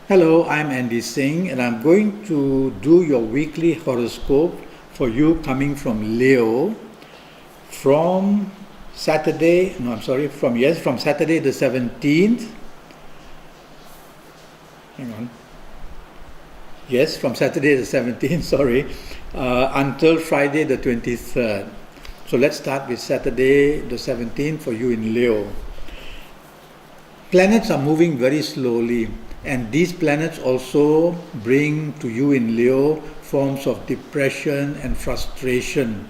Hello, I'm Andi Singh, and I'm going to do your weekly horoscope for you coming from Leo from from Saturday the 17th. Hang on. Yes, from Saturday the 17th, until Friday the 23rd. So let's start with Saturday the 17th for you in Leo. Planets are moving very slowly, and these planets also bring to you in Leo forms of depression and frustration,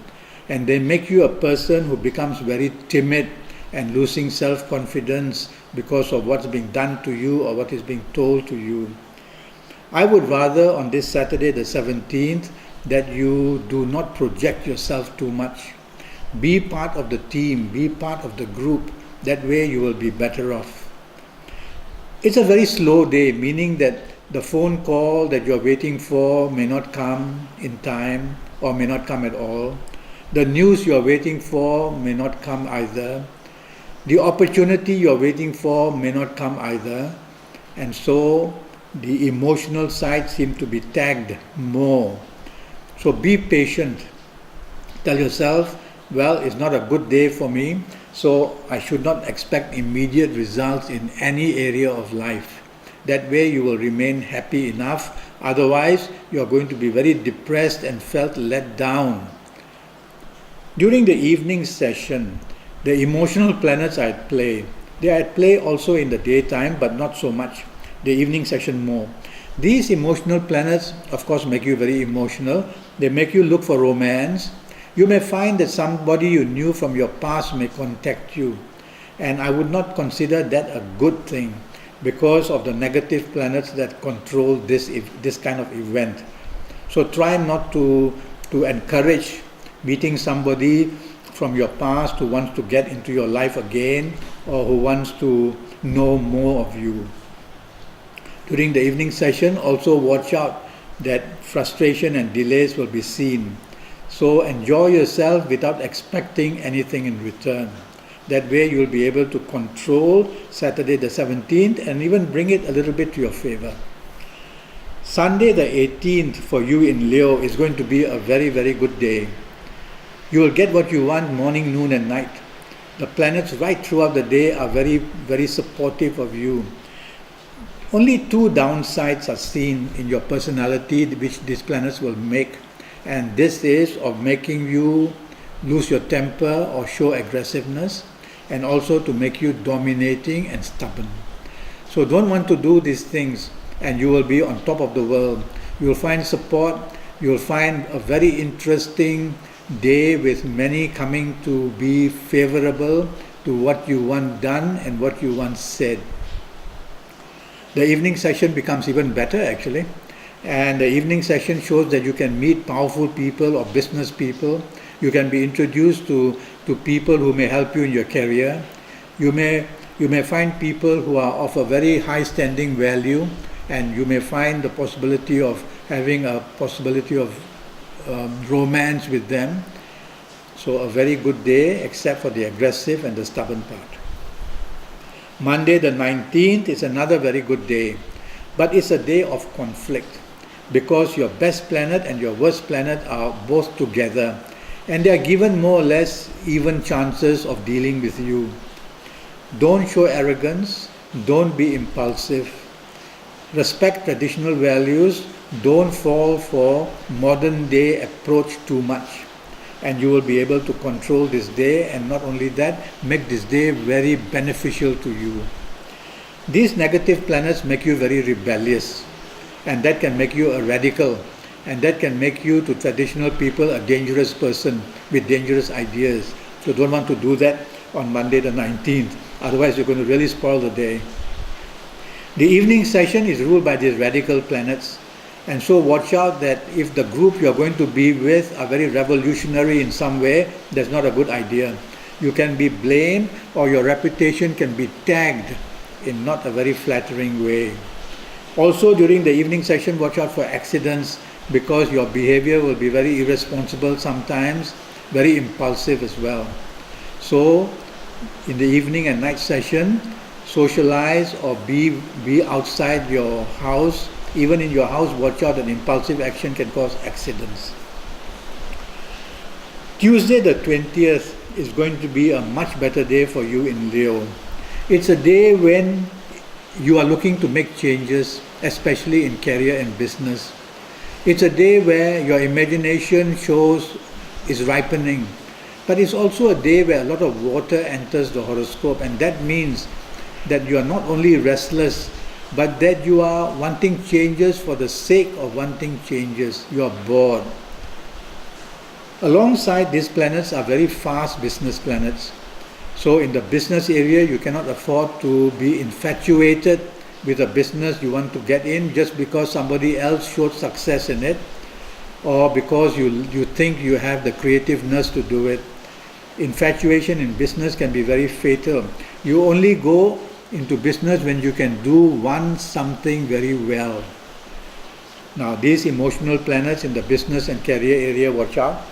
and they make you a person who becomes very timid and losing self-confidence because of what's being done to you or what is being told to you. I would rather on this Saturday the 17th that you do not project yourself too much. Be part of the team, be part of the group. That way you will be better off. It's a very slow day, meaning that the phone call that you're waiting for may not come in time or may not come at all. The news you're waiting for may not come either. The opportunity you're waiting for may not come either. And so the emotional side seems to be tagged more. So be patient. Tell yourself, well, it's not a good day for me, so I should not expect immediate results in any area of life. That way you will remain happy enough. Otherwise, you are going to be very depressed and felt let down. During the evening session, the emotional planets are at play. They are at play also in the daytime, but not so much. The evening session more. These emotional planets, of course, make you very emotional. They make you look for romance. You may find that somebody you knew from your past may contact you, and I would not consider that a good thing because of the negative planets that control this kind of event. So try not to encourage meeting somebody from your past who wants to get into your life again or who wants to know more of you. During the evening session, also watch out that frustration and delays will be seen. So enjoy yourself without expecting anything in return. That way you will be able to control Saturday the 17th and even bring it a little bit to your favor. Sunday the 18th for you in Leo is going to be a very, very good day. You will get what you want morning, noon and night. The planets right throughout the day are very, very supportive of you. Only two downsides are seen in your personality which these planets will make. And this is of making you lose your temper or show aggressiveness, and also to make you dominating and stubborn. So don't want to do these things and you will be on top of the world. You will find support, you will find a very interesting day with many coming to be favorable to what you want done and what you want said. The evening session becomes even better actually. And the evening session shows that you can meet powerful people or business people. You can be introduced to people who may help you in your career. You may find people who are of a very high standing value, and you may find the possibility of having a possibility of romance with them. So a very good day, except for the aggressive and the stubborn part. Monday the 19th is another very good day, but it's a day of conflict, because your best planet and your worst planet are both together, and they are given more or less even chances of dealing with you. Don't show arrogance, don't be impulsive. Respect traditional values, don't fall for modern day approach too much, and you will be able to control this day, and not only that, make this day very beneficial to you. These negative planets make you very rebellious, and that can make you a radical, and that can make you to traditional people a dangerous person with dangerous ideas. So don't want to do that on Monday the 19th, otherwise you're going to really spoil the day. The evening session is ruled by these radical planets, and so watch out that if the group you're going to be with are very revolutionary in some way, that's not a good idea. You can be blamed, or your reputation can be tagged in not a very flattering way. Also during the evening session, watch out for accidents, because your behavior will be very irresponsible sometimes, very impulsive as well. So in the evening and night session, socialize or be outside your house. Even in your house, watch out that impulsive action can cause accidents. Tuesday the 20th is going to be a much better day for you in Leo. It's a day when you are looking to make changes, especially in career and business. It's a day where your imagination is ripening. But it's also a day where a lot of water enters the horoscope, and that means that you are not only restless, but that you are wanting changes for the sake of wanting changes. You are bored. Alongside, these planets are very fast business planets. So in the business area, you cannot afford to be infatuated with a business you want to get in just because somebody else showed success in it, or because you think you have the creativeness to do it. Infatuation in business can be very fatal. You only go into business when you can do something very well. Now, these emotional planets in the business and career area, watch out.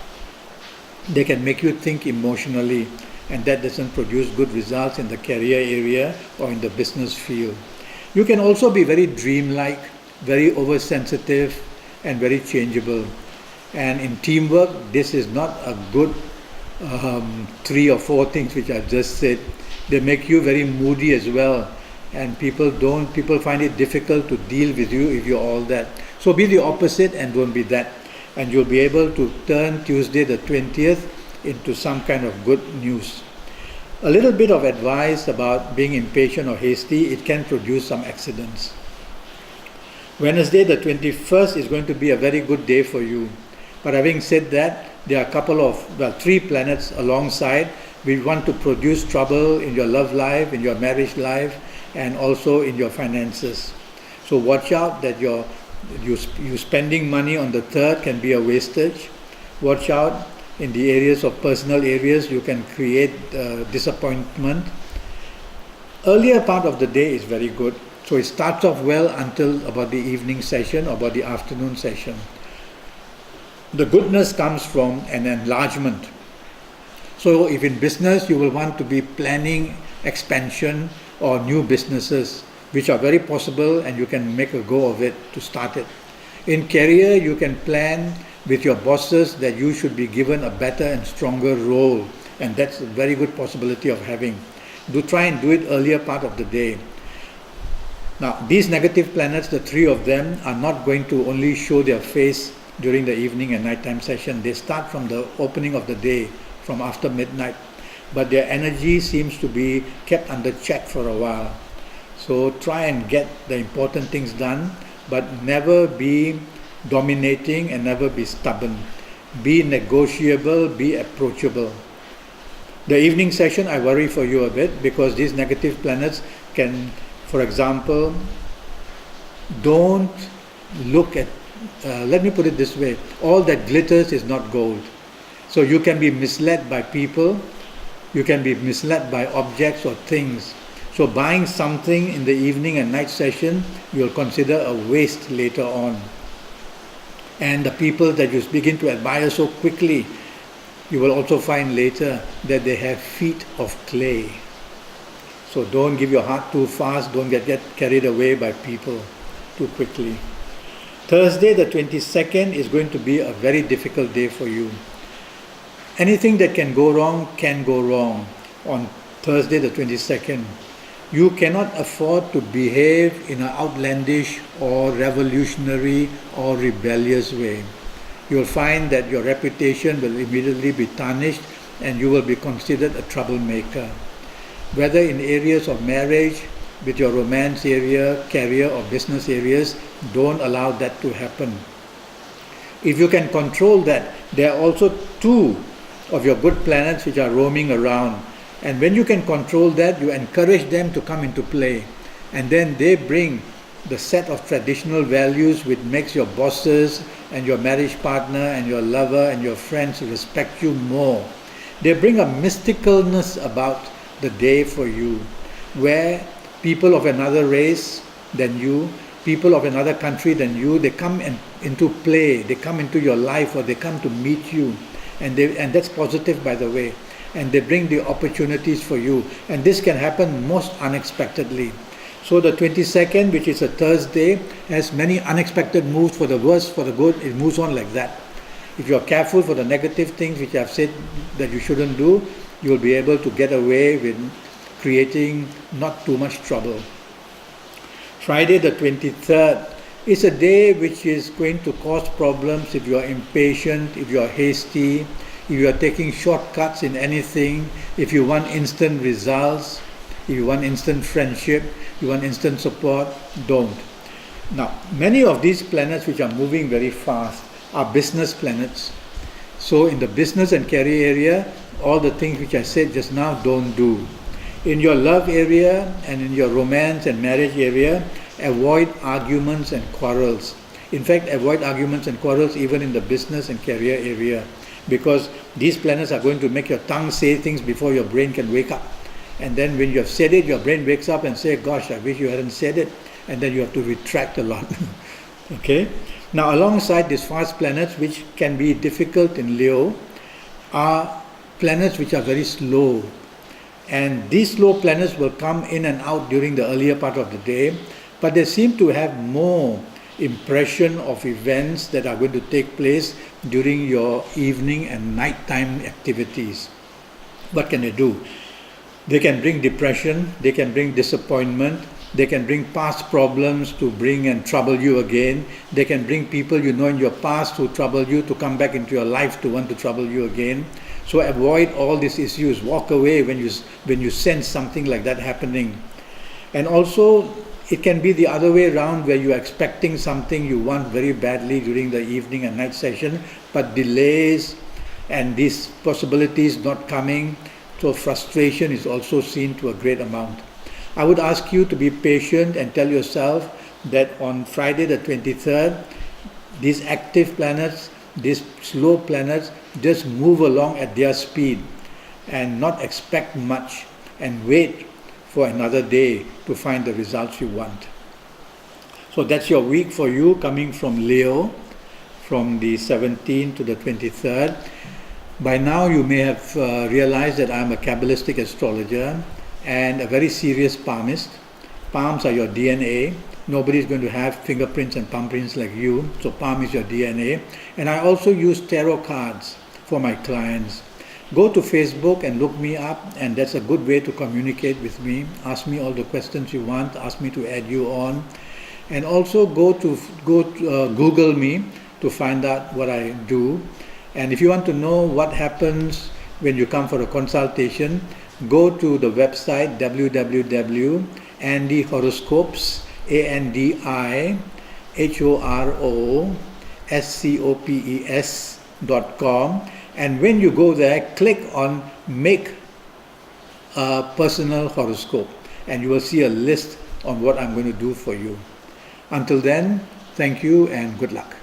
They can make you think emotionally, and that doesn't produce good results in the career area or in the business field. You can also be very dreamlike, very oversensitive, and very changeable. And in teamwork, this is not a good 3 or 4 things which I've just said. They make you very moody as well, and people find it difficult to deal with you if you're all that. So be the opposite and don't be that, and you'll be able to turn Tuesday the 20th into some kind of good news. A little bit of advice about being impatient or hasty, it can produce some accidents. Wednesday the 21st is going to be a very good day for you. But having said that, there are 3 planets alongside which want to produce trouble in your love life, in your marriage life, and also in your finances. So watch out that you spending money on the 3rd can be a wastage. Watch out in the areas of personal areas, you can create disappointment. Earlier part of the day is very good. So it starts off well until about the evening session or about the afternoon session. The goodness comes from an enlargement. So if in business you will want to be planning expansion or new businesses, which are very possible, and you can make a go of it to start it. In career, you can plan with your bosses that you should be given a better and stronger role, and that's a very good possibility of having. Try and do it earlier part of the day. Now, these negative planets, the 3 of them, are not going to only show their face during the evening and nighttime session. They start from the opening of the day, from after midnight, but their energy seems to be kept under check for a while. So try and get the important things done, but never be dominating and never be stubborn. Be negotiable, be approachable. The evening session, I worry for you a bit, because these negative planets can, for example, don't look at, let me put it this way, all that glitters is not gold. So you can be misled by people, you can be misled by objects or things. So buying something in the evening and night session, you'll consider a waste later on. And the people that you begin to admire so quickly, you will also find later that they have feet of clay. So don't give your heart too fast, don't get carried away by people too quickly. Thursday the 22nd is going to be a very difficult day for you. Anything that can go wrong on Thursday the 22nd. You cannot afford to behave in an outlandish or revolutionary or rebellious way. You will find that your reputation will immediately be tarnished and you will be considered a troublemaker. Whether in areas of marriage, with your romance area, career or business areas, don't allow that to happen. If you can control that, there are also 2 of your good planets which are roaming around. And when you can control that, you encourage them to come into play. And then they bring the set of traditional values which makes your bosses and your marriage partner and your lover and your friends respect you more. They bring a mysticalness about the day for you, where people of another race than you, people of another country than you, they come into play, they come into your life, or they come to meet you. And that's positive, by the way. and they bring the opportunities for you. And this can happen most unexpectedly. So the 22nd, which is a Thursday, has many unexpected moves, for the worse, for the good. It moves on like that. If you're careful for the negative things which I've said that you shouldn't do, you'll be able to get away with creating not too much trouble. Friday the 23rd is a day which is going to cause problems if you are impatient, if you are hasty, if you are taking shortcuts in anything, if you want instant results, if you want instant friendship, you want instant support, don't. Now, many of these planets which are moving very fast are business planets. So in the business and career area, all the things which I said just now, don't do. In your love area and in your romance and marriage area, avoid arguments and quarrels. In fact, avoid arguments and quarrels even in the business and career area, because these planets are going to make your tongue say things before your brain can wake up. And then when you have said it, your brain wakes up and says, gosh, I wish you hadn't said it. And then you have to retract a lot. Okay? Now, alongside these fast planets, which can be difficult in Leo, are planets which are very slow. And these slow planets will come in and out during the earlier part of the day, but they seem to have more impression of events that are going to take place during your evening and nighttime activities. What can they do? They can bring depression, they can bring disappointment, they can bring past problems to bring and trouble you again. They can bring people you know in your past who trouble you to come back into your life to want to trouble you again. So avoid all these issues. Walk away when you sense something like that happening. And also, it can be the other way around, where you're expecting something you want very badly during the evening and night session, but delays and these possibilities not coming. So frustration is also seen to a great amount. I would ask you to be patient and tell yourself that on Friday the 23rd, these active planets, these slow planets, just move along at their speed and not expect much and wait for another day to find the results you want. So that's your week for you, coming from Leo, from the 17th to the 23rd. By now you may have realized that I'm a Kabbalistic astrologer and a very serious palmist. Palms are your DNA. Nobody's going to have fingerprints and palm prints like you, so palm is your DNA. And I also use tarot cards for my clients. Go to Facebook and look me up, and that's a good way to communicate with me. Ask me all the questions you want, ask me to add you on. And also go to Google me to find out what I do. And if you want to know what happens when you come for a consultation, go to the website www.andihoroscopes, ANDIHOROSCOPES.com, and when you go there, click on Make a Personal Horoscope, and you will see a list on what I'm going to do for you. Until then, thank you and good luck.